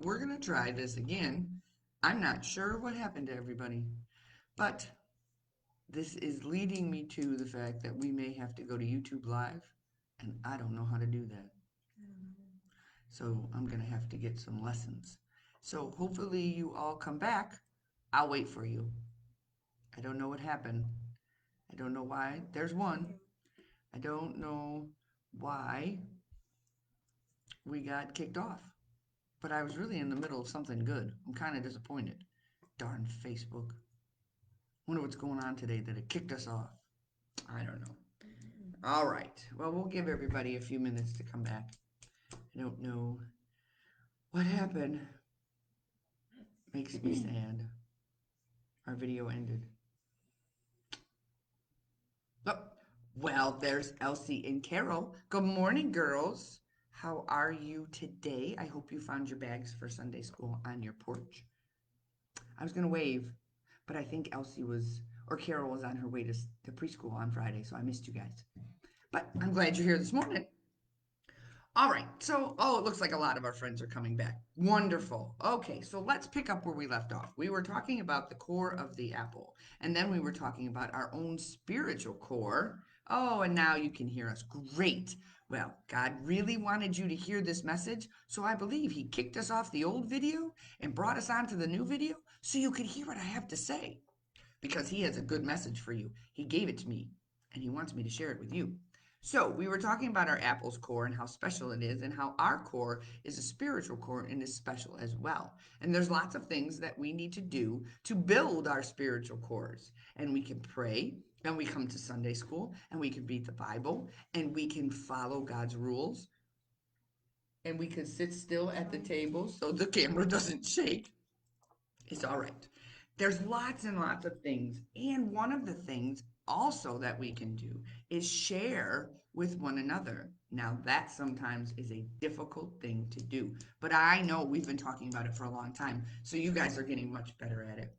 we're going to try this again. I'm not sure what happened to everybody, but this is leading me to the fact that we may have to go to YouTube Live, and I don't know how to do that. So I'm going to have to get some lessons. So hopefully you all come back. I'll wait for you. I don't know what happened. I don't know why. There's one. I don't know why we got kicked off. But I was really in the middle of something good. I'm kind of disappointed. Darn Facebook. Wonder what's going on today that it kicked us off. I don't know. All right. Well, we'll give everybody a few minutes to come back. I don't know what happened. Makes me sad. Our video ended. Oh, well, there's Elsie and Carol. Good morning, girls. How are you today? I hope you found your bags for Sunday school on your porch. I was going to wave, but I think Elsie was, or Carol was on her way to preschool on Friday, so I missed you guys. But I'm glad you're here this morning. All right, so, it looks like a lot of our friends are coming back. Wonderful. Okay, so let's pick up where we left off. We were talking about the core of the apple, and then we were talking about our own spiritual core. Oh, and now you can hear us. Great. Well, God really wanted you to hear this message, so I believe He kicked us off the old video and brought us onto the new video so you could hear what I have to say. Because He has a good message for you. He gave it to me, and He wants me to share it with you. So, we were talking about our apple's core and how special it is, and how our core is a spiritual core and is special as well. And there's lots of things that we need to do to build our spiritual cores. And we can pray, and we come to Sunday school, and we can read the Bible, and we can follow God's rules, and we can sit still at the table so the camera doesn't shake. It's all right. There's lots and lots of things. And one of the things also that we can do is share with one another. Now, that sometimes is a difficult thing to do, but I know we've been talking about it for a long time. So you guys are getting much better at it.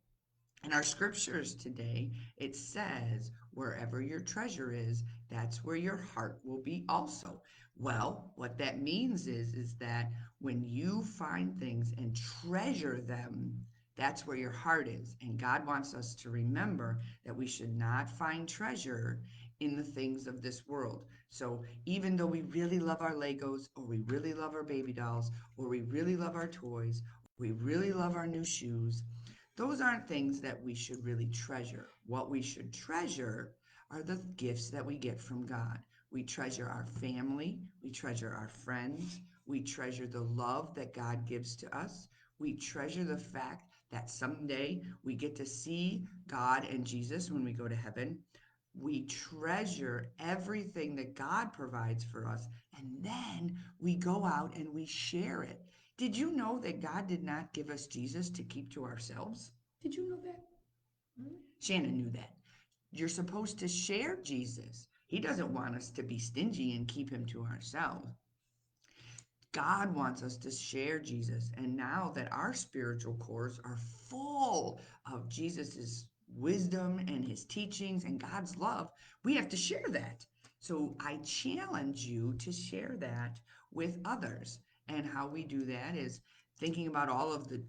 In our scriptures today, it says, wherever your treasure is, that's where your heart will be also. Well, what that means is that when you find things and treasure them, that's where your heart is. And God wants us to remember that we should not find treasure in the things of this world. So even though we really love our Legos, or we really love our baby dolls, or we really love our toys, we really love our new shoes, those aren't things that we should really treasure. What we should treasure are the gifts that we get from God. We treasure our family, we treasure our friends, we treasure the love that God gives to us. We treasure the fact that someday we get to see God and Jesus when we go to heaven. We treasure everything that God provides for us, and then we go out and we share it. Did you know that God did not give us Jesus to keep to ourselves? Did you know that? Shannon knew that. You're supposed to share Jesus. He doesn't want us to be stingy and keep him to ourselves. God wants us to share Jesus. And now that our spiritual cores are full of Jesus's wisdom and his teachings and God's love, we have to share that. So I challenge you to share that with others. And how we do that is thinking about all of the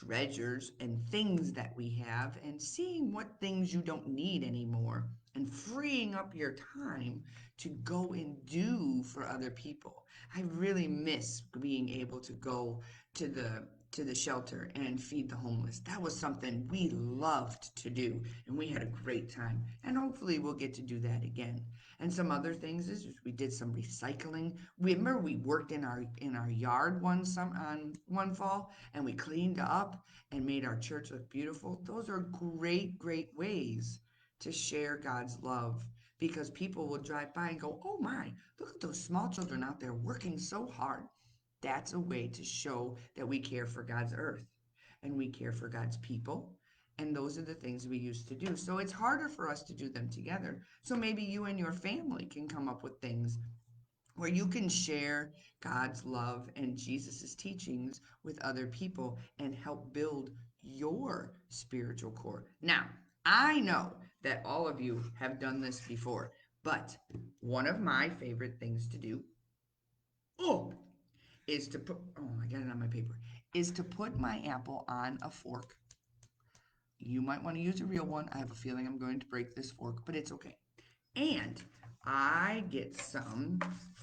treasures and things that we have and seeing what things you don't need anymore and freeing up your time to go and do for other people. I really miss being able to go to the shelter and feed the homeless. That was something we loved to do, and we had a great time. And hopefully we'll get to do that again. And some other things is we did some recycling. Remember we worked in our yard on one fall, and we cleaned up and made our church look beautiful. Those are great ways to share God's love, because people will drive by and go, "Oh my, look at those small children out there working so hard." That's a way to show that we care for God's earth and we care for God's people. And those are the things we used to do. So it's harder for us to do them together. So maybe you and your family can come up with things where you can share God's love and Jesus's teachings with other people and help build your spiritual core. Now, I know that all of you have done this before, but one of my favorite things to do, oh, is to put, oh, I got it on my paper, is to put my apple on a fork. You might want to use a real one. I have a feeling I'm going to break this fork, but it's okay. And I get some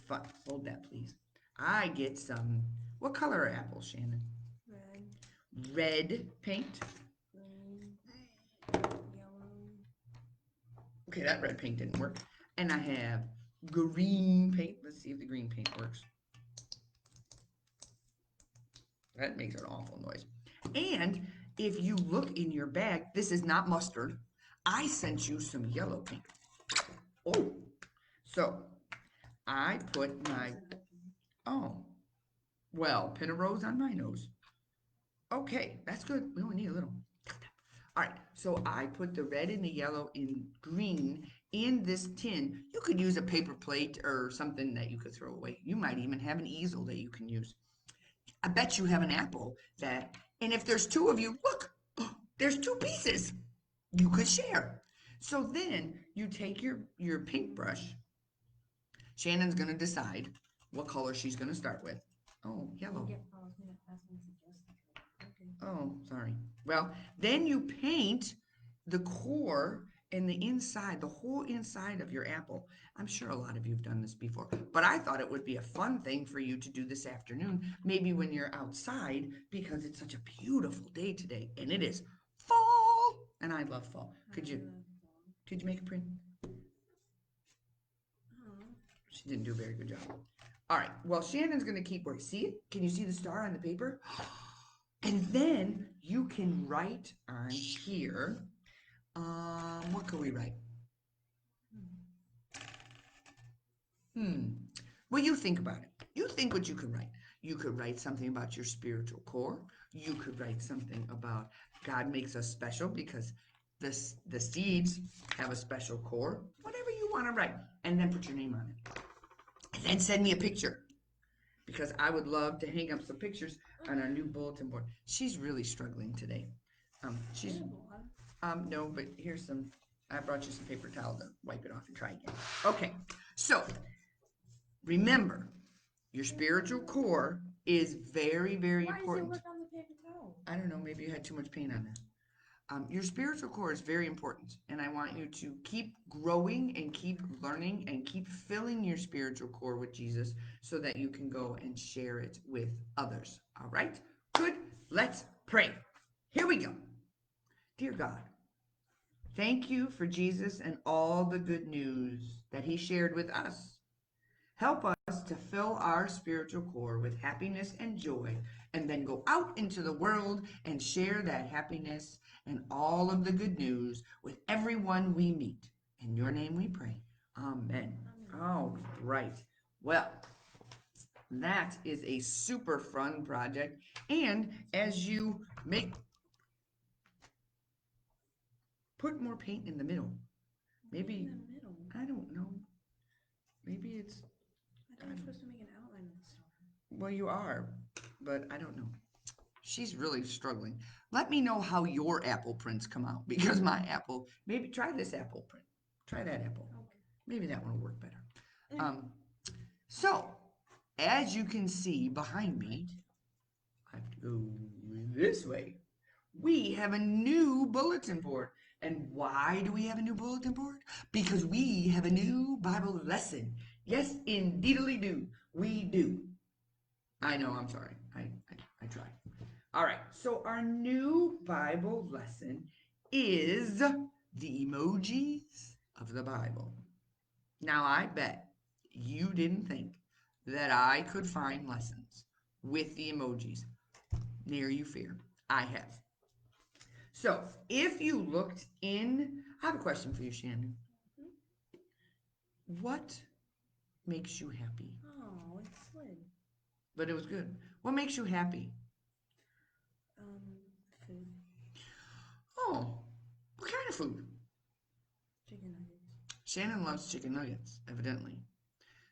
fun. Hold that, please. I get some. What color are apples, Shannon? Red, Red paint. green, yellow. Okay, that red paint didn't work. And I have green paint. Let's see if the green paint works. That makes an awful noise. And if you look in your bag, this is not mustard. I sent you some yellow paint. Oh, so I put my, oh, well, pin a rose on my nose. Okay, that's good. We only need a little. All right, so I put the red and the yellow and green in this tin. You could use a paper plate or something that you could throw away. You might even have an easel that you can use. I bet you have an apple that, and if there's two of you, look, there's two pieces. You could share. So then you take your paintbrush. Shannon's gonna decide what color she's gonna start with. Oh, yellow. Oh, sorry. Well, then you paint the core and the inside, the whole inside of your apple. I'm sure a lot of you have done this before, but I thought it would be a fun thing for you to do this afternoon, maybe when you're outside, because it's such a beautiful day today, and it is fall, and I love fall. Could you make a print? She didn't do a very good job. All right. Well, Shannon's gonna keep working. See it? Can you see the star on the paper? And then you can write on here. What could we write? Well, you think about it. You think what you could write. You could write something about your spiritual core. You could write something about God makes us special because the seeds have a special core. Whatever you want to write, and then put your name on it. And then send me a picture because I would love to hang up some pictures on our new bulletin board. She's really struggling today. She's no, but here's some. I brought you some paper towel to wipe it off and try again. Okay, so remember, your spiritual core is very, very important. Why does it work on the paper towel? I don't know. Maybe you had too much paint on there. Your spiritual core is very important, and I want you to keep growing and keep learning and keep filling your spiritual core with Jesus so that you can go and share it with others. All right? Good. Let's pray. Here we go. Dear God, thank you for Jesus and all the good news that he shared with us. Help us to fill our spiritual core with happiness and joy, and then go out into the world and share that happiness and all of the good news with everyone we meet. In your name we pray. Amen. All right. Well, that is a super fun project. And as you make, put more paint in the middle. Maybe, in the middle. I don't know. Maybe it's, I thought you were supposed to make an outline of the star. well, you are, but I don't know. She's really struggling. Let me know how your apple prints come out because my apple, maybe try this apple print. Try that apple. Okay. Maybe that one will work better. So, as you can see behind me, I have to go this way. We have a new bulletin board. And why do we have a new bulletin board? Because we have a new Bible lesson. Yes, indeedly do. We do. I know, I'm sorry. I tried. All right, so our new Bible lesson is the emojis of the Bible. Now, I bet you didn't think that I could find lessons with the emojis. Near you fear. I have. So, if you looked in, I have a question for you, Shannon. What makes you happy? Oh, it slid. But it was good. What makes you happy? Food. Oh, what kind of food? Chicken nuggets. Shannon loves chicken nuggets, evidently.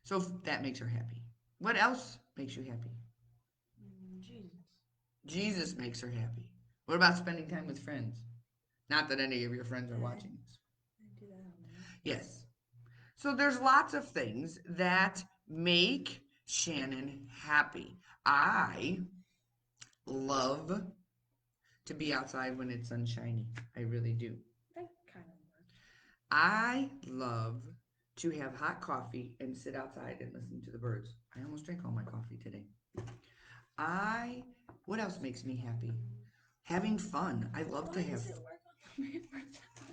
So that makes her happy. What else makes you happy? Jesus. Jesus makes her happy. What about spending time with friends? Not that any of your friends are watching this. I do that all night. Yes. So there's lots of things that make Shannon happy. I love to be outside when it's sunshiny. I really do. That kind of works. I love to have hot coffee and sit outside and listen to the birds. I almost drank all my coffee today. What else makes me happy? Having fun. I love to Why have, does it work on the paper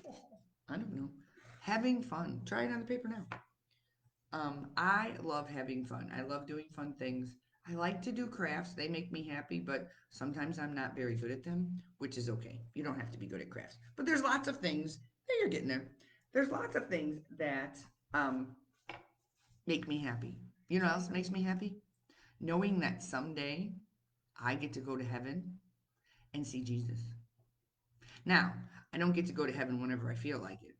towel? I don't know, having fun. Try it on the paper now. I love having fun. I love doing fun things. I like to do crafts. They make me happy, but sometimes I'm not very good at them, which is okay. You don't have to be good at crafts. But there's lots of things that you're getting there. There's lots of things that um, make me happy. You know what else makes me happy? Knowing that someday I get to go to heaven and see Jesus. Now, I don't get to go to heaven whenever I feel like it.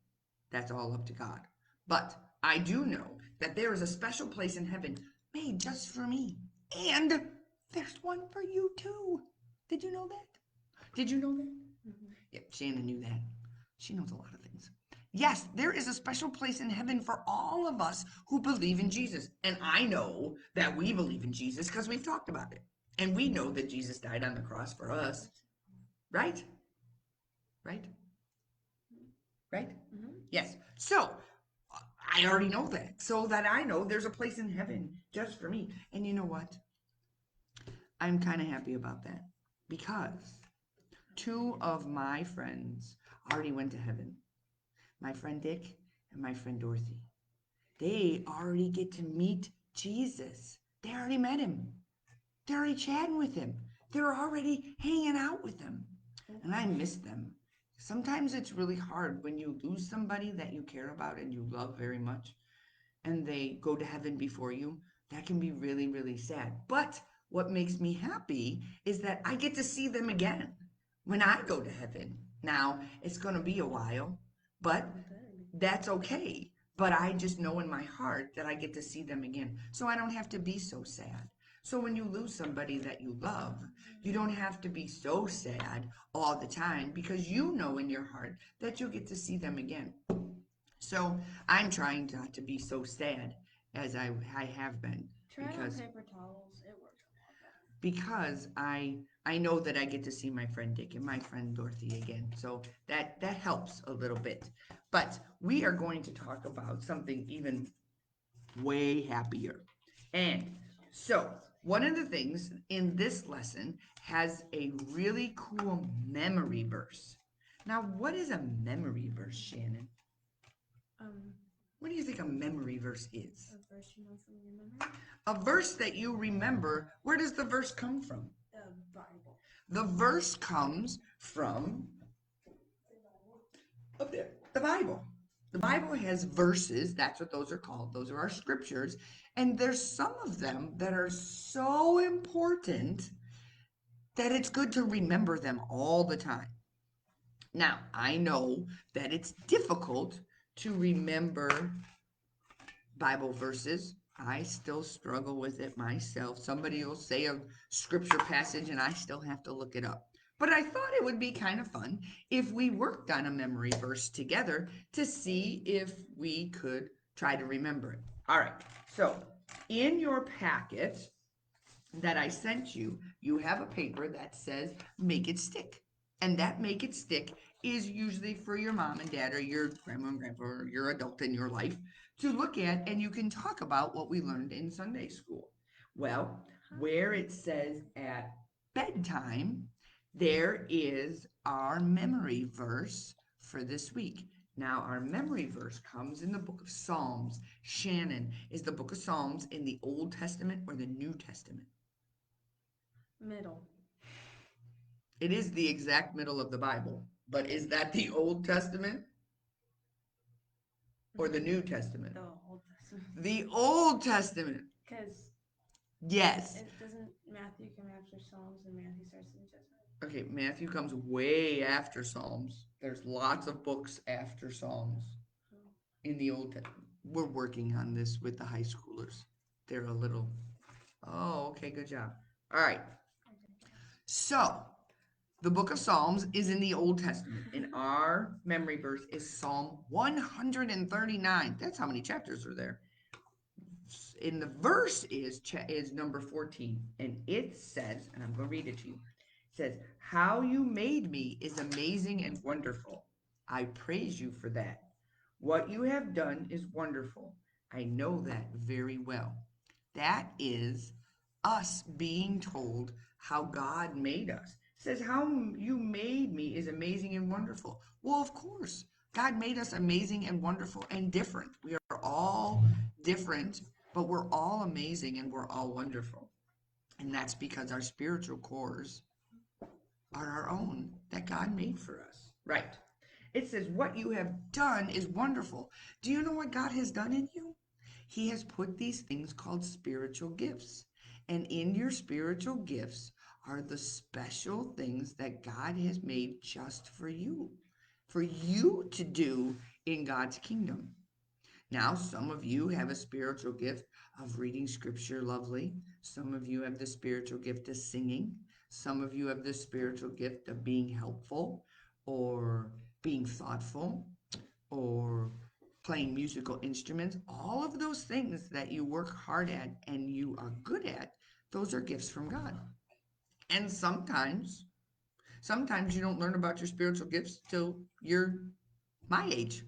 That's all up to God. But I do know that there is a special place in heaven made just for me. And there's one for you too. Did you know that? Did you know that? Mhm. Yep, Shannon knew that. She knows a lot of things. Yes, there is a special place in heaven for all of us who believe in Jesus. And I know that we believe in Jesus because we've talked about it. And we know that Jesus died on the cross for us. Right? Right? Right? Mhm. Yes. So I already know that. So that I know there's a place in heaven just for me. And you know what? I'm kind of happy about that because two of my friends already went to heaven. My friend Dick and my friend Dorothy. They already get to meet Jesus. They already met him. They're already chatting with him. They're already hanging out with him. And I miss them. Sometimes it's really hard when you lose somebody that you care about and you love very much and they go to heaven before you. That can be really, really sad. But what makes me happy is that I get to see them again when I go to heaven. Now, it's going to be a while, but It better be. that's okay. But I just know in my heart that I get to see them again. So I don't have to be so sad. So when you lose somebody that you love, you don't have to be so sad all the time because you know in your heart that you'll get to see them again. So I'm trying not to be so sad as I have been Try it on because paper towels. It works a lot better. I know that I get to see my friend Dick and my friend Dorothy again. So that helps a little bit. But we are going to talk about something even way happier. And so one of the things in this lesson has a really cool memory verse. Now, what is a memory verse, Shannon? Um, What do you think a memory verse is? a verse you know from your memory. A verse that you remember. Where does the verse come from? The Bible. The verse comes from up there, the Bible. The Bible has verses. That's what those are called. Those are our scriptures. And there's some of them that are so important that it's good to remember them all the time. Now, I know that it's difficult to remember Bible verses. I still struggle with it myself. Somebody will say a scripture passage and I still have to look it up. But I thought it would be kind of fun if we worked on a memory verse together to see if we could try to remember it. All right. So, in your packet that I sent you, you have a paper that says make it stick. And that make it stick is usually for your mom and dad or your grandma and grandpa or your adult in your life to look at and you can talk about what we learned in Sunday school. Well, where it says at bedtime, there is our memory verse for this week. Now, our memory verse comes in the book of Psalms. Shannon, is the book of Psalms in the Old Testament or the New Testament? Middle. It is the exact middle of the Bible, but is that the Old Testament or the New Testament? The Old Testament. The Old Testament. Because Yes. it doesn't Matthew come after Psalms and Matthew starts the New Testament. Okay, Matthew comes way after Psalms. There's lots of books after Psalms in the Old Testament. We're working on this with the high schoolers. They're a little, oh, okay, good job. All right. So, the book of Psalms is in the Old Testament, and our memory verse is Psalm 139. That's how many chapters are there. In the verse is number 14, and it says, and I'm going to read it to you. says, how you made me is amazing and wonderful. I praise you for that. What you have done is wonderful. I know that very well. That is us being told how God made us. It says, how you made me is amazing and wonderful. Well, of course, God made us amazing and wonderful and different. We are all different, but we're all amazing and we're all wonderful. And that's because our spiritual cores are our own that God made for us. Right. It says, what you have done is wonderful. Do you know what God has done in you? He has put these things called spiritual gifts. And in your spiritual gifts are the special things that God has made just for you to do in God's kingdom. Now, some of you have a spiritual gift of reading scripture lovely. Some of you have the spiritual gift of singing. Some of you have the spiritual gift of being helpful or being thoughtful or playing musical instruments. All of those things that you work hard at and you are good at, those are gifts from God. And sometimes you don't learn about your spiritual gifts till you're my age.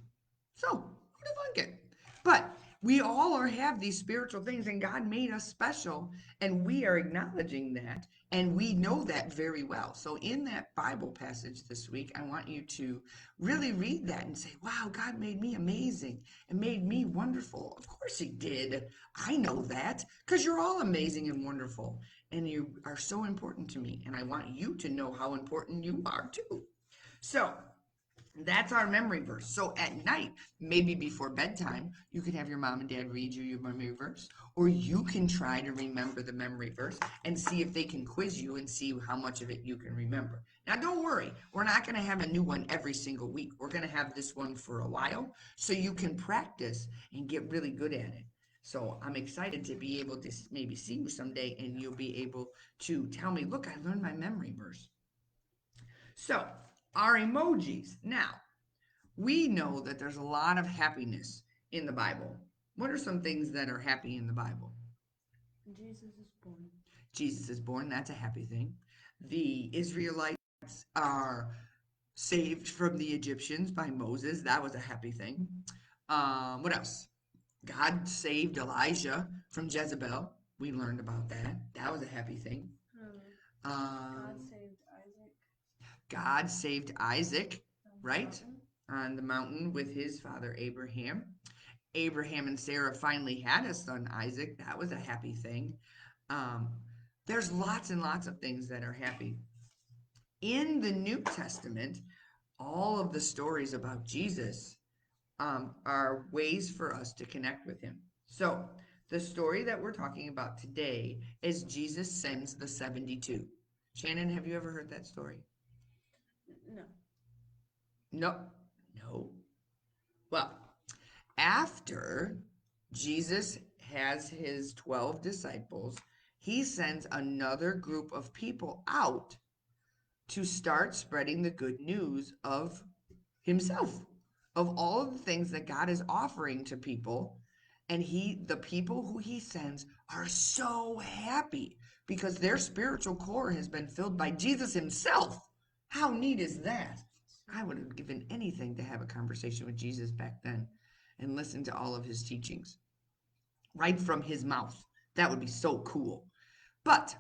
So, who the fuck it? But we all have these spiritual things, and God made us special, and we are acknowledging that, and we know that very well. So, in that Bible passage this week, I want you to really read that and say, wow, God made me amazing and made me wonderful. Of course, He did. I know that because you're all amazing and wonderful, and you are so important to me, and I want you to know how important you are too. So, that's our memory verse. So at night, maybe before bedtime, you can have your mom and dad read you your memory verse, or you can try to remember the memory verse and see if they can quiz you and see how much of it you can remember. Now, don't worry, we're not going to have a new one every single week. We're going to have this one for a while so you can practice and get really good at it. So I'm excited to be able to maybe see you someday and you'll be able to tell me, look, I learned my memory verse. So, our emojis. Now, we know that there's a lot of happiness in the Bible. What are some things that are happy in the Bible? Jesus is born. Jesus is born, that's a happy thing. The Israelites are saved from the Egyptians by Moses, that was a happy thing. What else? God saved Elijah from Jezebel. We learned about that. That was a happy thing. God Um, saved Isaac God saved Isaac, on the right? mountain. On the mountain with his father Abraham. Abraham and Sarah finally had a son, Isaac. That was a happy thing. Um, there's lots and lots of things that are happy. In the New Testament, all of the stories about Jesus are ways for us to connect with him. So, the story that we're talking about today is Jesus sends the 72. Shannon, have you ever heard that story? No. No, no. Well, after Jesus has his 12 disciples, he sends another group of people out to start spreading the good news of himself, of all of the things that God is offering to people. And the people who he sends are so happy because their spiritual core has been filled by Jesus himself. How neat is that? I would have given anything to have a conversation with Jesus back then and listen to all of his teachings right from his mouth. That would be so cool. But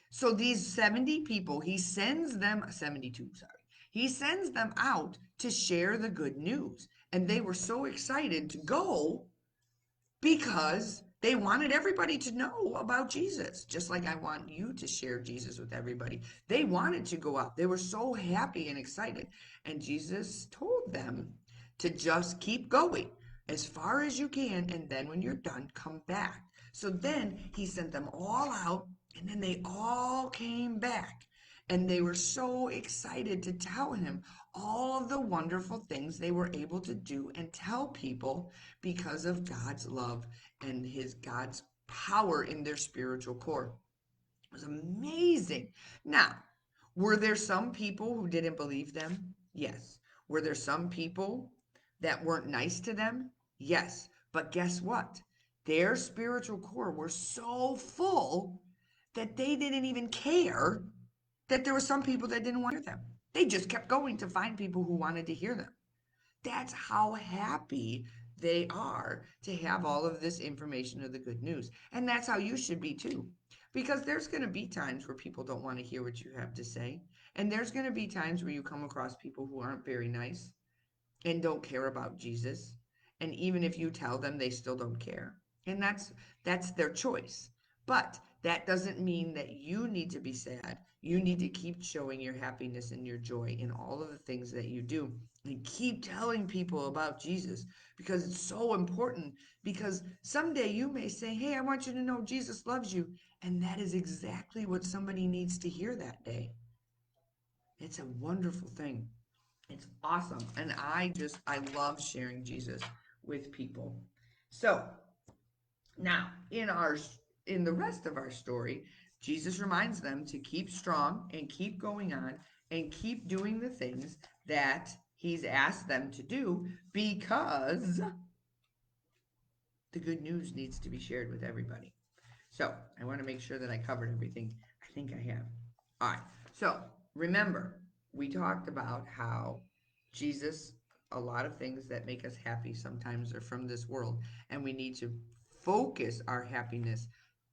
so these 70 people, he sends them, 72, sorry, he sends them out to share the good news. And they were so excited to go because they wanted everybody to know about Jesus, just like I want you to share Jesus with everybody. They wanted to go out. They were so happy and excited. And Jesus told them to just keep going as far as you can. And then when you're done, come back. So then he sent them all out, and then they all came back. And they were so excited to tell him all of the wonderful things they were able to do and tell people because of God's love and God's power in their spiritual core. It was amazing. Now, were there some people who didn't believe them? Yes. Were there some people that weren't nice to them? Yes. But guess what? Their spiritual core were so full that they didn't even care that there were some people that didn't want to hear them. They just kept going to find people who wanted to hear them. That's how happy they are to have all of this information of the good news. And that's how you should be too. Because there's going to be times where people don't want to hear what you have to say. And there's going to be times where you come across people who aren't very nice and don't care about Jesus. And even if you tell them, they still don't care. And that's their choice. But that doesn't mean that you need to be sad. You need to keep showing your happiness and your joy in all of the things that you do. And keep telling people about Jesus because it's so important. Because someday you may say, hey, I want you to know Jesus loves you. And that is exactly what somebody needs to hear that day. It's a wonderful thing. It's awesome. And I love sharing Jesus with people. So now in the rest of our story, Jesus reminds them to keep strong and keep going on and keep doing the things that he's asked them to do because the good news needs to be shared with everybody. So I want to make sure that I covered everything. I think I have. All right. So remember, we talked about how Jesus, a lot of things that make us happy sometimes are from this world, and we need to focus our happiness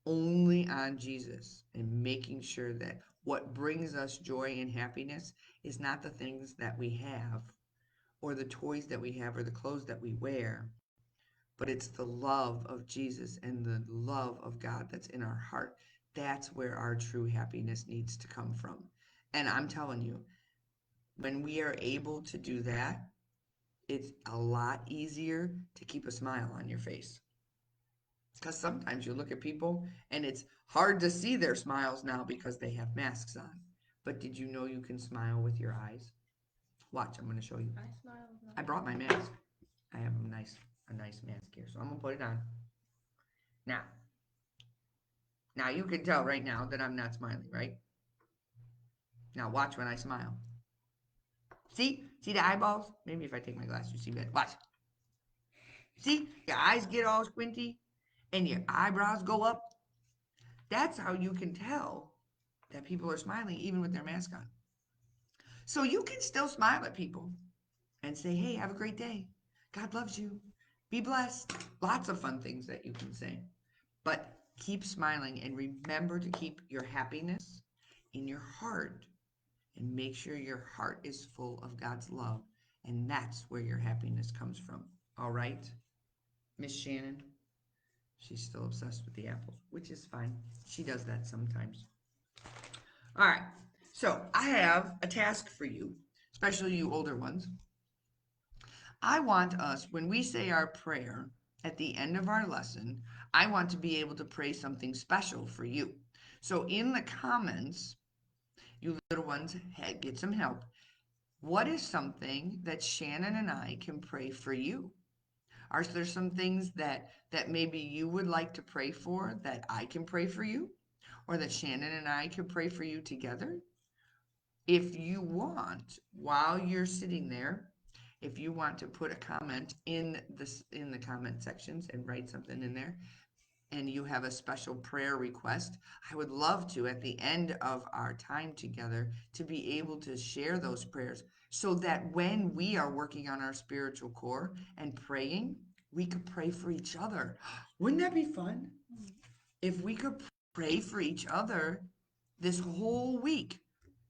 only on Jesus and making sure that what brings us joy and happiness is not the things that we have or the toys that we have or the clothes that we wear, but it's the love of Jesus and the love of God that's in our heart. That's where our true happiness needs to come from. And I'm telling you, when we are able to do that, it's a lot easier to keep a smile on your face. Because sometimes you look at people and it's hard to see their smiles now because they have masks on. But did you know you can smile with your eyes? Watch, I'm going to show you. I smile with I my brought my mask. I have a nice mask here, so I'm going to put it on. Now, you can tell right now that I'm not smiling, right? Now watch when I smile. See? See the eyeballs? Maybe if I take my glasses, you see better. Watch. See? Your eyes get all squinty and your eyebrows go up. That's how you can tell that people are smiling even with their mask on. So you can still smile at people and say, hey, have a great day. God loves you. Be blessed. Lots of fun things that you can say. But keep smiling and remember to keep your happiness in your heart and make sure your heart is full of God's love. And that's where your happiness comes from. All right? Miss Shannon, she's still obsessed with the apples, which is fine. She does that sometimes. All right. So I have a task for you, especially you older ones. I want us, when we say our prayer at the end of our lesson, I want to be able to pray something special for you. So in the comments, you little ones, get some help. What is something that Shannon and I can pray for you? Are there some things that maybe you would like to pray for that I can pray for you? Or that Shannon and I can pray for you together? If you want, while you're sitting there, if you want to put a comment in the comment sections and write something in there, and you have a special prayer request, I would love to, at the end of our time together, to be able to share those prayers so that when we are working on our spiritual core and praying, we could pray for each other. Wouldn't that be fun? If we could pray for each other this whole week.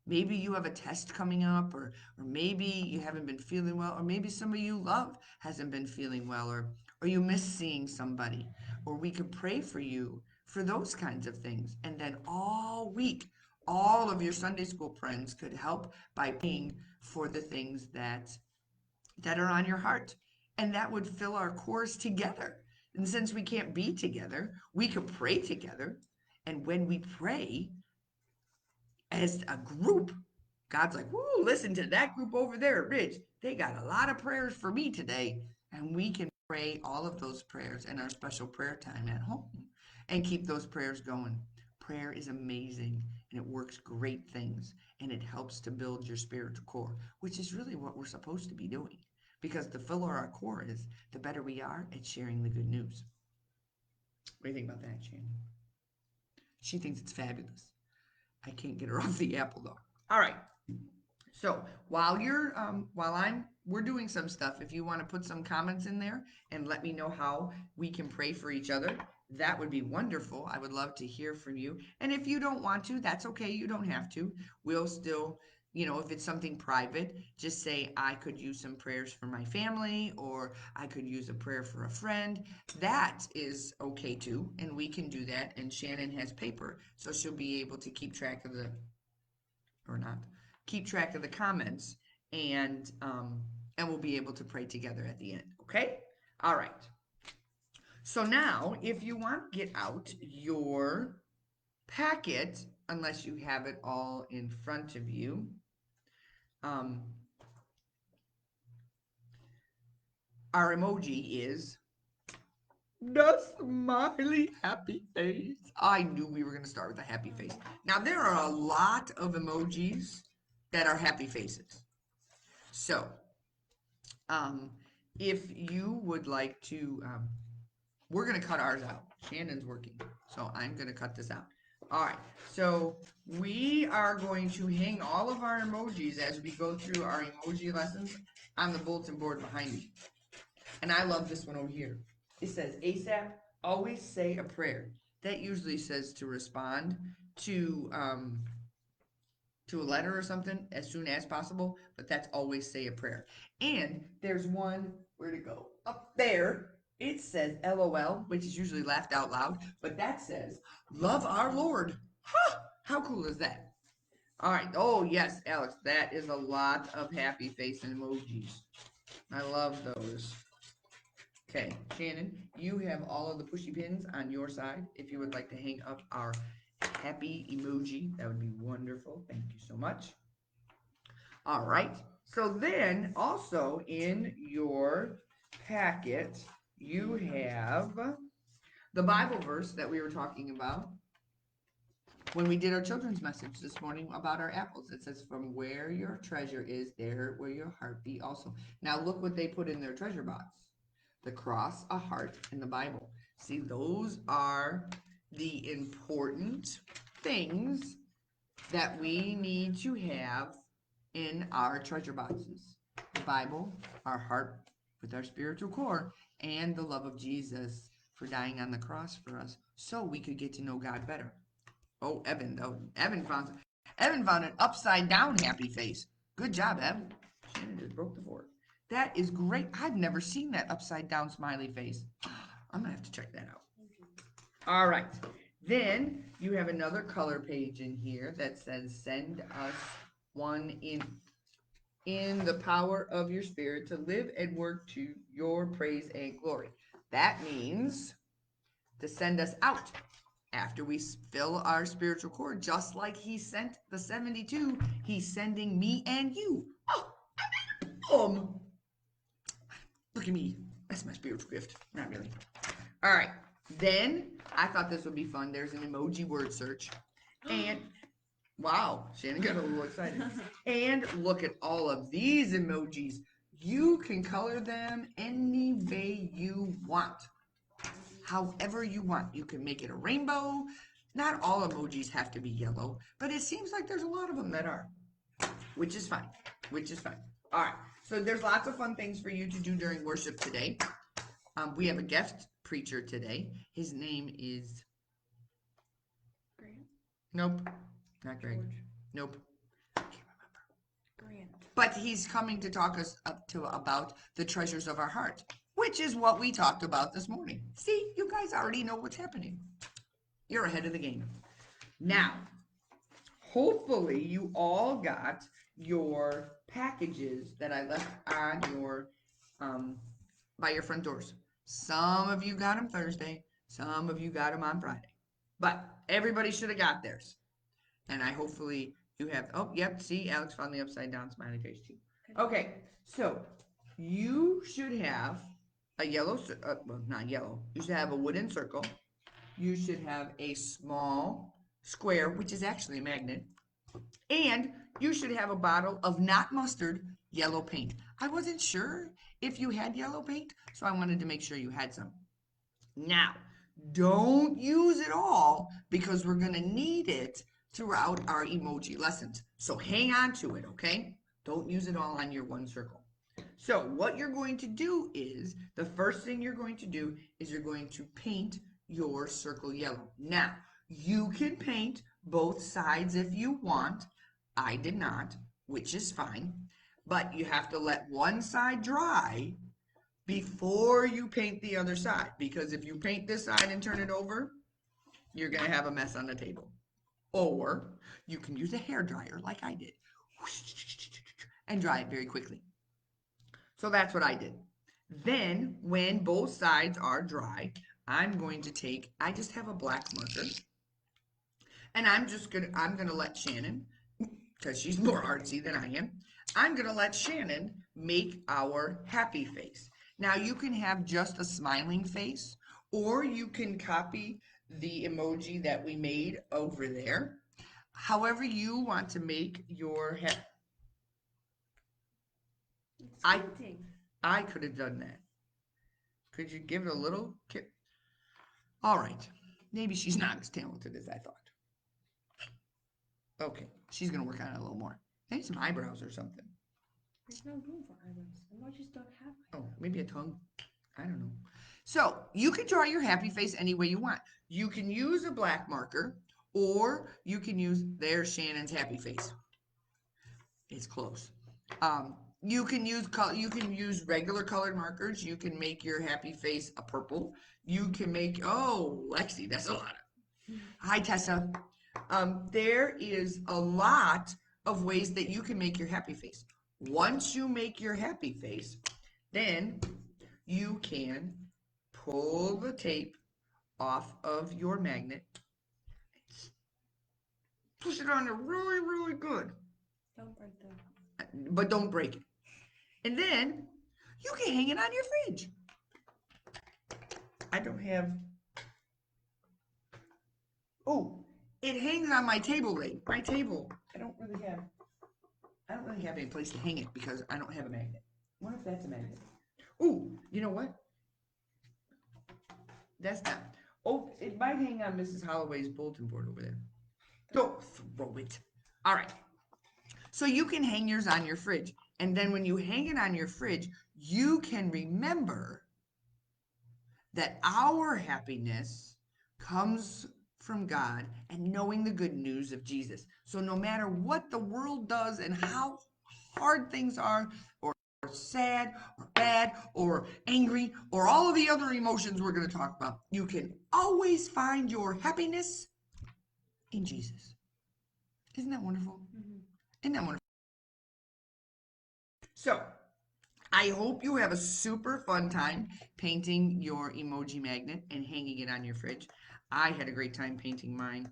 Maybe you have a test coming up, or maybe you haven't been feeling well, or maybe somebody you love hasn't been feeling well, or you miss seeing somebody, or we could pray for you for those kinds of things. And then all week, all of your Sunday school friends could help by praying for the things that are on your heart. And that would fill our cores together. And since we can't be together, we could pray together. And when we pray, as a group, God's like, whoo, listen to that group over there, Rich. They got a lot of prayers for me today. And we can pray all of those prayers in our special prayer time at home and keep those prayers going. Prayer is amazing and it works great things and it helps to build your spiritual core, which is really what we're supposed to be doing. Because the fuller our core is, the better we are at sharing the good news. What do you think about that, Shannon? She thinks it's fabulous. I can't get her off the apple though. All right. So while we're doing some stuff, if you want to put some comments in there and let me know how we can pray for each other, that would be wonderful. I would love to hear from you. And if you don't want to, that's okay. You don't have to. We'll still, if it's something private, just say, I could use some prayers for my family, or I could use a prayer for a friend. That is okay too. And we can do that. And Shannon has paper, so she'll be able to keep track of or not, keep track of the comments, and we'll be able to pray together at the end. Okay? All right. So now, if you want, get out your packet, unless you have it all in front of you. Our emoji is the smiley happy face. I knew we were going to start with a happy face. Now, there are a lot of emojis that are happy faces. So, if you would like to, we're going to cut ours out. Shannon's working, so I'm going to cut this out. All right, so we are going to hang all of our emojis as we go through our emoji lessons on the bulletin board behind me. And I love this one over here. It says, ASAP, always say a prayer. That usually says to respond to a letter or something as soon as possible, but that's always say a prayer. And there's one, where'd it go? Up there. It says LOL, which is usually laughed out loud, but that says, love our Lord. Huh, how cool is that? All right. Oh, yes, Alex, that is a lot of happy face emojis. I love those. Okay, Shannon, you have all of the pushy pins on your side. If you would like to hang up our happy emoji, that would be wonderful. Thank you so much. All right. So then also in your packet, you have the Bible verse that we were talking about when we did our children's message this morning about our apples. It says, from where your treasure is, there will your heart be also. Now look what they put in their treasure box. The cross, a heart, and the Bible. See, those are the important things that we need to have in our treasure boxes. The Bible, our heart with our spiritual core, and the love of Jesus for dying on the cross for us so we could get to know God better. Oh, Evan, though. Evan found an upside down happy face. Good job, Evan. Shannon just broke the fork. That is great. I've never seen that upside down smiley face. I'm gonna have to check that out. All right. Then you have another color page in here that says, send us one in the power of your spirit to live and work to your praise and glory. That means to send us out after we fill our spiritual cord, just like he sent the 72, he's sending me and you. Oh, look at me. That's my spiritual gift. Not really. All right. Then I thought this would be fun. There's an emoji word search. And wow, Shannon got a little excited. And look at all of these emojis. You can color them any way you want. However you want. You can make it a rainbow. Not all emojis have to be yellow, but it seems like there's a lot of them that are, which is fine. All right. So there's lots of fun things for you to do during worship today. We have a guest preacher today. His name is Grant. Nope, not Greg. George. Nope. I can't remember. Grant. But he's coming to talk us about the treasures of our heart, which is what we talked about this morning. See, you guys already know what's happening. You're ahead of the game. Now, hopefully you all got your packages that I left on your by your front doors. Some of you got them Thursday, some of you got them on Friday, but everybody should have got theirs. And I hopefully you have. Oh, yep. See, Alex found the upside down smiley face too. Okay, so you should have a yellow, well, not yellow. You should have a wooden circle. You should have a small square, which is actually a magnet. And you should have a bottle of not mustard yellow paint. I wasn't sure if you had yellow paint, so I wanted to make sure you had some. Now, don't use it all because we're going to need it throughout our emoji lessons. So hang on to it, okay? Don't use it all on your one circle. So what you're going to do is, the first thing you're going to do is you're going to paint your circle yellow. Now, you can paint both sides if you want. I did not, which is fine. But you have to let one side dry before you paint the other side. Because if you paint this side and turn it over, you're going to have a mess on the table. Or you can use a hair dryer like I did and dry it very quickly. So that's what I did. Then when both sides are dry, I'm going to take, I just have a black marker, and I'm gonna let Shannon, because she's more artsy than I am, I'm gonna let Shannon make our happy face. Now you can have just a smiling face, or you can copy the emoji that we made over there. However you want to make your happy. I could have done that. Could you give it a little kick? All right. Maybe she's not as talented as I thought. Okay, she's gonna work on it a little more. Maybe some eyebrows or something. There's no room for eyebrows. Emojis don't have eyebrows. Oh, maybe a tongue. I don't know. So you can draw your happy face any way you want. You can use a black marker, or you can use, there's Shannon's happy face. It's close. You can use regular colored markers. You can make your happy face a purple. You can make, oh, Lexi, that's a lot. Hi, Tessa. There is a lot of ways that you can make your happy face. Once you make your happy face, then you can pull the tape off of your magnet. Push it on there really, really good. Don't break them. But don't break it. And then you can hang it on your fridge. I don't have. Oh, it hangs on my table leg. My table. I don't really have any place to hang it because I don't have a magnet. What if that's a magnet? Oh, you know what? That's not. Oh, it might hang on Mrs. Holloway's bulletin board over there. Don't throw it. All right. So you can hang yours on your fridge. And then when you hang it on your fridge, you can remember that our happiness comes from God and knowing the good news of Jesus. So no matter what the world does and how hard things are, or sad, or bad, or angry, or all of the other emotions we're going to talk about, you can always find your happiness in Jesus. Isn't that wonderful? Mm-hmm. Isn't that wonderful? So, I hope you have a super fun time painting your emoji magnet and hanging it on your fridge. I had a great time painting mine.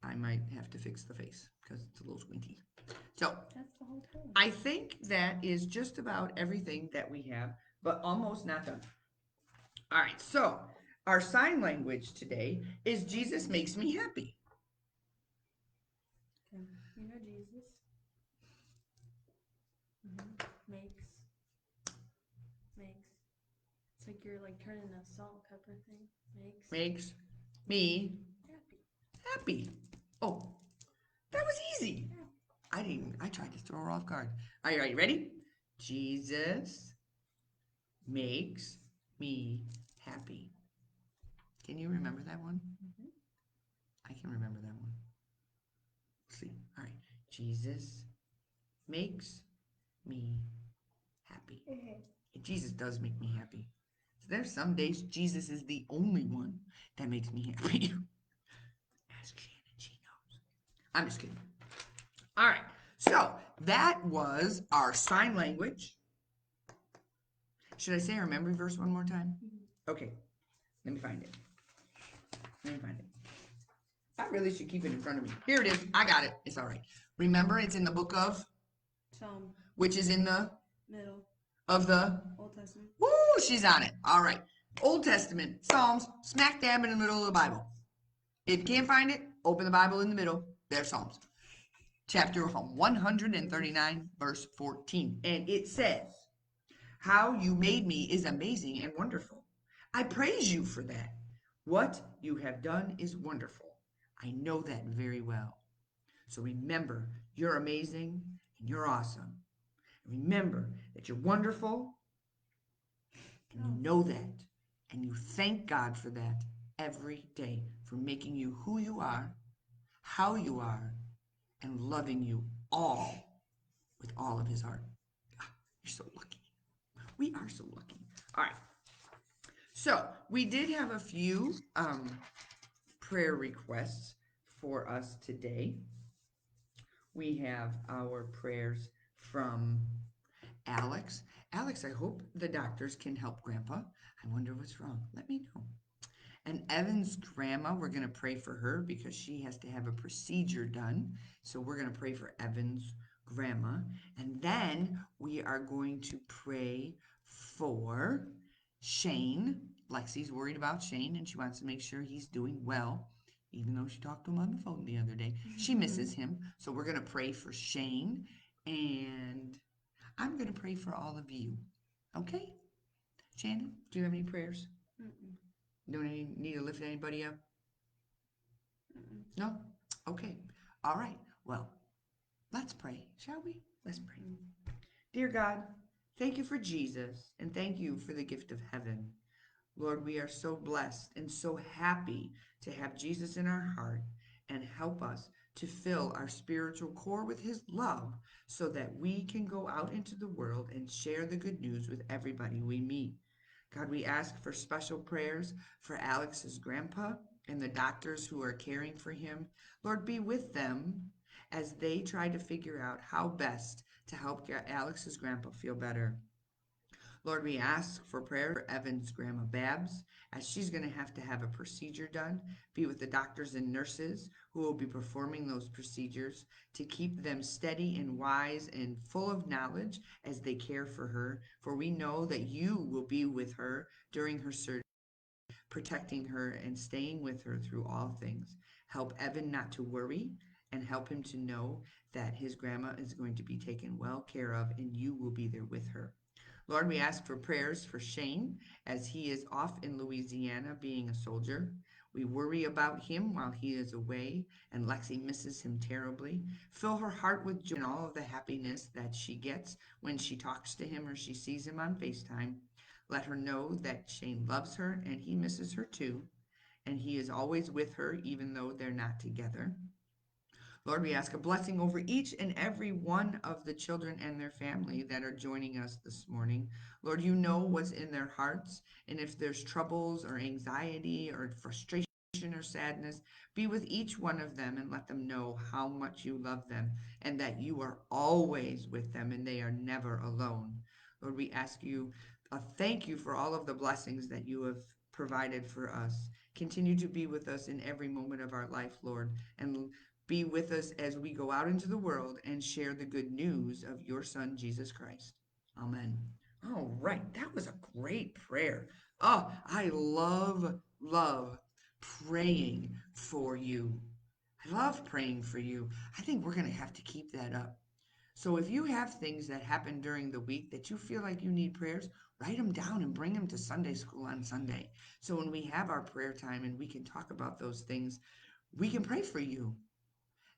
I might have to fix the face because it's a little squinty. So, That's the whole time. I think that is just about everything that we have, but almost not done. All right, so our sign language today is Jesus makes me happy. Okay. You know Jesus. Makes. It's like you're like turning a salt and pepper thing. Makes me happy. happy. Oh, that was easy. I tried to throw her off guard. Are you ready? Jesus makes me happy. Can you remember that one? Mm-hmm. I can remember that one. Let's see. All right. Jesus makes me happy. Jesus does make me happy. So there's some days Jesus is the only one that makes me happy. Ask Shannon, she knows. I'm just kidding. All right. So that was our sign language. Should I say our memory verse one more time? Okay. Let me find it. I really should keep it in front of me. Here it is. I got it. It's all right. Remember, it's in the book of Psalm. Which is in the Middle. Of the Old Testament. Woo, she's on it. All right. Old Testament, Psalms, smack dab in the middle of the Bible. If you can't find it, open the Bible in the middle. There's Psalms. Chapter 139, verse 14. And it says, "How you made me is amazing and wonderful. I praise you for that. What you have done is wonderful. I know that very well. So remember, you're amazing and you're awesome. And remember that you're wonderful and you know that. And you thank God for that every day, for making you who you are, how you are, and loving you all with all of his heart. Ah, you're so lucky. We are so lucky. All right. So we did have a few prayer requests for us today. We have our prayers from Alex. Alex, I hope the doctors can help Grandpa. I wonder what's wrong. Let me know. And Evan's grandma, we're going to pray for her because she has to have a procedure done. So we're going to pray for Evan's grandma. And then we are going to pray for Shane. Lexi's worried about Shane and she wants to make sure he's doing well, even though she talked to him on the phone the other day. She misses him. So we're going to pray for Shane. And I'm going to pray for all of you. Okay? Shannon, do you have any prayers? Mm-mm. Don't need to lift anybody up? Mm-mm. No? Okay. All right. Well, let's pray, shall we? Let's pray. Dear God, thank you for Jesus and thank you for the gift of heaven. Lord, we are so blessed and so happy to have Jesus in our heart and help us to fill our spiritual core with his love so that we can go out into the world and share the good news with everybody we meet. God, we ask for special prayers for Alex's grandpa and the doctors who are caring for him. Lord, be with them as they try to figure out how best to help Alex's grandpa feel better. Lord, we ask for prayer for Evan's grandma Babs, as she's going to have a procedure done. Be with the doctors and nurses who will be performing those procedures to keep them steady and wise and full of knowledge as they care for her. For we know that you will be with her during her surgery, protecting her and staying with her through all things. Help Evan not to worry and help him to know that his grandma is going to be taken well care of and you will be there with her. Lord, we ask for prayers for Shane as he is off in Louisiana being a soldier. We worry about him while he is away, and Lexi misses him terribly. Fill her heart with joy and all of the happiness that she gets when she talks to him or she sees him on FaceTime. Let her know that Shane loves her and he misses her too, and he is always with her even though they're not together. Lord, we ask a blessing over each and every one of the children and their family that are joining us this morning. Lord, you know what's in their hearts, and if there's troubles or anxiety or frustration or sadness, be with each one of them and let them know how much you love them and that you are always with them and they are never alone. Lord, we ask you, thank you for all of the blessings that you have provided for us. Continue to be with us in every moment of our life, Lord, and be with us as we go out into the world and share the good news of your Son, Jesus Christ. Amen. All right, that was a great prayer. Oh, I love praying for you. I love praying for you. I think we're going to have to keep that up. So if you have things that happen during the week that you feel like you need prayers, write them down and bring them to Sunday school on Sunday. So when we have our prayer time and we can talk about those things, we can pray for you.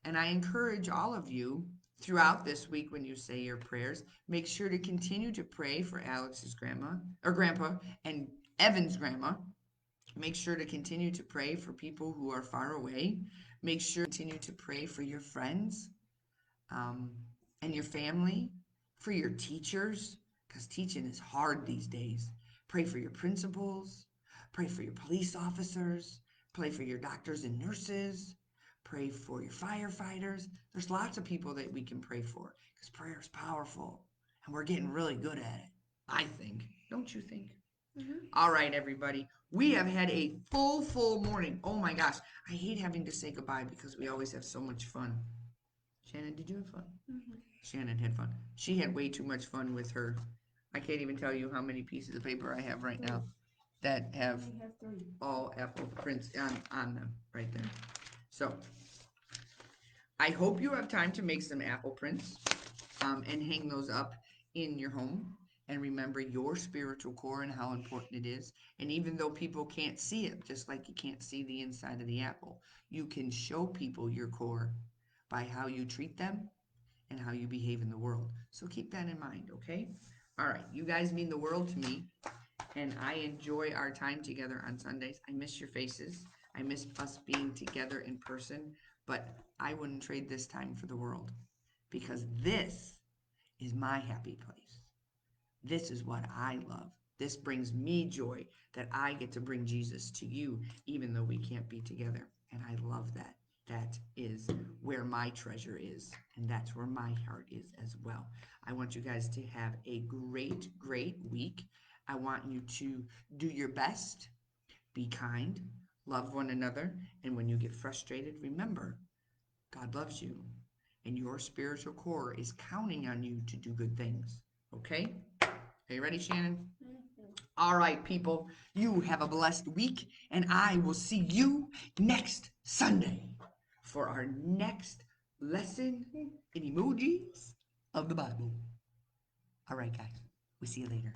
And I encourage all of you throughout this week when you say your prayers, make sure to continue to pray for Alex's grandma or grandpa and Evan's grandma. Make sure to continue to pray for people who are far away. Make sure to continue to pray for your friends um, and your family, for your teachers, because teaching is hard these days. Pray for your principals, pray for your police officers, pray for your doctors and nurses, pray for your firefighters. There's lots of people that we can pray for because prayer is powerful and we're getting really good at it, I think. Don't you think? Mm-hmm. All right, everybody. We have had a full morning. Oh my gosh. I hate having to say goodbye because we always have so much fun. Shannon, did you have fun? Mm-hmm. Shannon had fun. She had way too much fun with her. I can't even tell you how many pieces of paper I have right now that have We have 3. all apple prints on them right there. So I hope you have time to make some apple prints and hang those up in your home. And remember your spiritual core and how important it is. And even though people can't see it, just like you can't see the inside of the apple, you can show people your core by how you treat them and how you behave in the world. So keep that in mind, okay? All right, you guys mean the world to me, and I enjoy our time together on Sundays. I miss your faces. I miss us being together in person, but I wouldn't trade this time for the world because this is my happy place. This is what I love. This brings me joy that I get to bring Jesus to you, even though we can't be together. And I love that. That is where my treasure is, and that's where my heart is as well. I want you guys to have a great, great week. I want you to do your best, be kind, love one another, and when you get frustrated, remember God loves you, and your spiritual core is counting on you to do good things. Okay? Are you ready, Shannon? All right, people. You have a blessed week, and I will see you next Sunday for our next lesson in emojis of the Bible. All right, guys. We'll see you later.